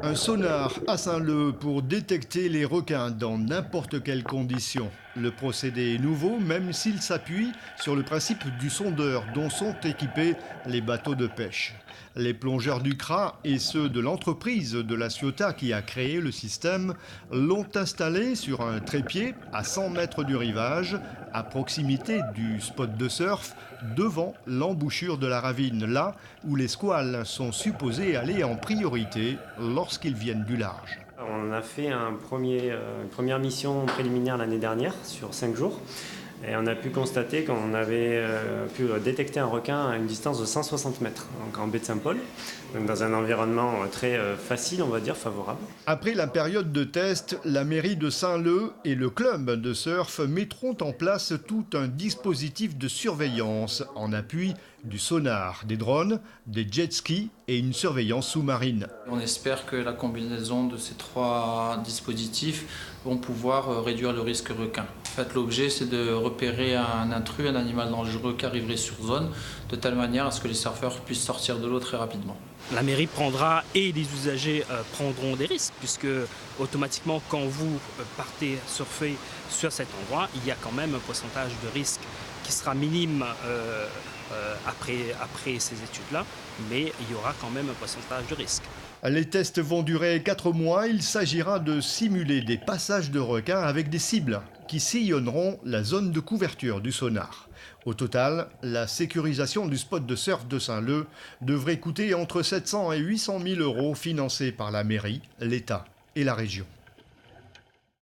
Un sonar à Saint-Leu pour détecter les requins dans n'importe quelle condition. Le procédé est nouveau, même s'il s'appuie sur le principe du sondeur dont sont équipés les bateaux de pêche. Les plongeurs du CRA et ceux de l'entreprise de la Ciotat qui a créé le système l'ont installé sur un trépied à 100 mètres du rivage, à proximité du spot de surf, devant l'embouchure de la ravine, là où les squales sont supposés aller en priorité lorsqu'ils viennent du large. On a fait une première mission préliminaire l'année dernière sur 5 jours. Et on a pu constater qu'on avait pu détecter un requin à une distance de 160 mètres, donc en baie de Saint-Paul, donc dans un environnement très facile, on va dire, favorable. Après la période de test, la mairie de Saint-Leu et le club de surf mettront en place tout un dispositif de surveillance en appui du sonar, des drones, des jet skis et une surveillance sous-marine. On espère que la combinaison de ces trois dispositifs vont pouvoir réduire le risque requin. En fait, l'objet, c'est de repérer un intrus, un animal dangereux qui arriverait sur zone, de telle manière à ce que les surfeurs puissent sortir de l'eau très rapidement. La mairie prendra et les usagers prendront des risques, puisque automatiquement, quand vous partez surfer sur cet endroit, il y a quand même un pourcentage de risque qui sera minime après ces études-là, mais il y aura quand même un pourcentage de risque. Les tests vont durer 4 mois. Il s'agira de simuler des passages de requins avec des cibles qui sillonneront la zone de couverture du sonar. Au total, la sécurisation du spot de surf de Saint-Leu devrait coûter entre 700 et 800 000 euros financés par la mairie, l'État et la région.